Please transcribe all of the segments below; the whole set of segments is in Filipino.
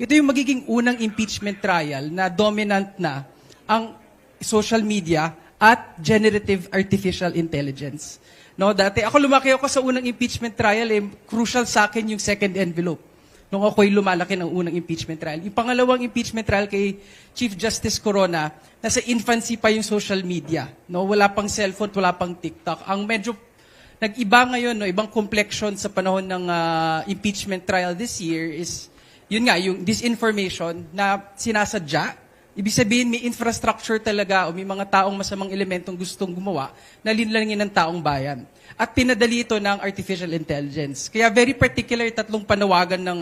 ito yung magiging unang impeachment trial na dominant na ang social media at generative artificial intelligence. No, dati ako lumaki ako sa unang impeachment trial, crucial sa akin yung second envelope. Nung ako'y lumalaki ng unang impeachment trial. Yung pangalawang impeachment trial kay Chief Justice Corona, nasa infancy pa yung social media. No, wala pang cellphone, wala pang TikTok. Ang medyo nag-iba ngayon, no, ibang complexion sa panahon ng impeachment trial this year is, yun nga, yung disinformation na sinasadya. Ibig sabihin, may infrastructure talaga o may mga taong masamang elementong gustong gumawa na linlangin ng taong bayan. At pinadali ito ng artificial intelligence. Kaya very particular tatlong panawagan ng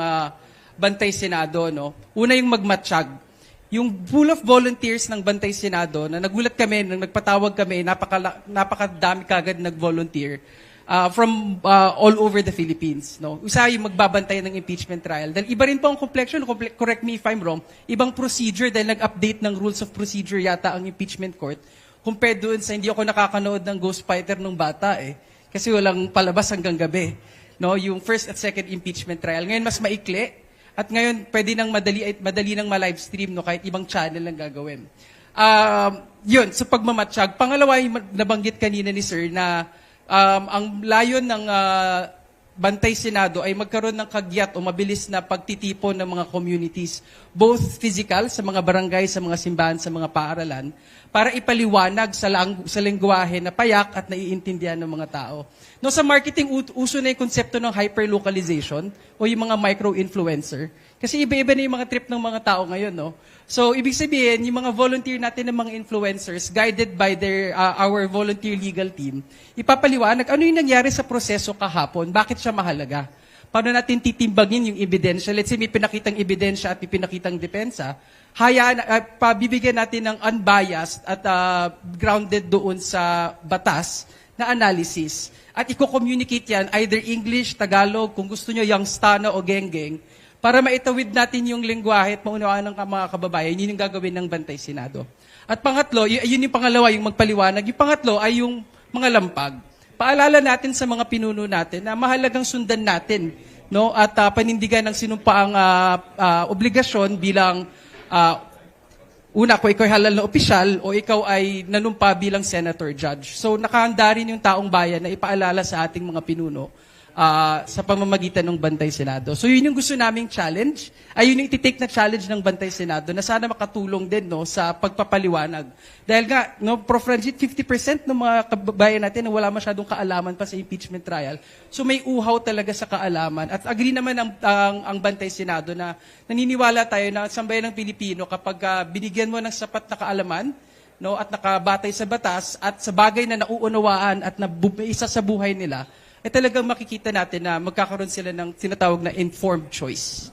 Bantay Senado. No? Una yung magmatsyag. Yung pool of volunteers ng Bantay Senado, na nagulat kami, nang nagpatawag kami, napakadami kagad nag-volunteer from all over the Philippines. No? Isa yung magbabantay ng impeachment trial. Dahil iba rin po ang complexion, correct me if I'm wrong, ibang procedure dahil nag-update ng rules of procedure yata ang impeachment court compared doon sa hindi ako nakakanood ng Ghost Fighter nung bata Kasi walang palabas hanggang gabi. No? Yung first at second impeachment trial. Ngayon mas maikli at ngayon pwede nang madali nang ma-livestream no? Kahit ibang channel lang gagawin. Yun, sa pagmamatsyag. Pangalawa, yung nabanggit kanina ni Sir na ang layon ng Bantay Senado ay magkaroon ng kagyat o mabilis na pagtitipon ng mga communities, both physical, sa mga barangay, sa mga simbahan, sa mga paaralan, para ipaliwanag sa lengguwahe na payak at naiintindihan ng mga tao. No, sa marketing, uso na yung konsepto ng hyperlocalization o yung mga micro-influencer. Kasi iba-iba na yung mga trip ng mga tao ngayon. No? So, ibig sabihin, yung mga volunteer natin ng mga influencers, guided by our volunteer legal team, ipapaliwanag ano yung nangyari sa proseso kahapon, bakit siya mahalaga. Paano natin titimbangin yung ebidensya? Let's say may pinakitang ebidensya at may pinakitang depensa, pabibigyan natin ng unbiased at grounded doon sa batas na analysis. At i-communicate yan, either English, Tagalog, kung gusto nyo, Youngstana o Genggeng, para maitawid natin yung lengguwahe at maunawaan ng mga kababayan, yun yung gagawin ng Bantay Senado. At pangatlo, yun yung pangalawa, yung magpaliwanag. Yung pangatlo ay yung mga lampag. Paalala natin sa mga pinuno natin na mahalagang sundan natin, no? At panindigan ng sinumpaang obligasyon bilang una, kung ikaw ay halal na opisyal o ikaw ay nanumpa bilang senator judge. So nakahanda rin yung taong bayan na ipaalala sa ating mga pinuno sa pamamagitan ng Bantay Senado. So yun yung gusto naming challenge, ay yun yung ititake na challenge ng Bantay Senado na sana makatulong din no, sa pagpapaliwanag. Dahil nga, no, Prof. Ranjit, 50% ng mga kababayan natin na wala masyadong kaalaman pa sa impeachment trial. So may uhaw talaga sa kaalaman. At agree naman ang Bantay Senado na naniniwala tayo na sa bayan ng Pilipino kapag binigyan mo ng sapat na kaalaman, no, at nakabatay sa batas at sa bagay na nauunawaan at isa sa buhay nila, talagang makikita natin na magkakaroon sila ng tinatawag na informed choice.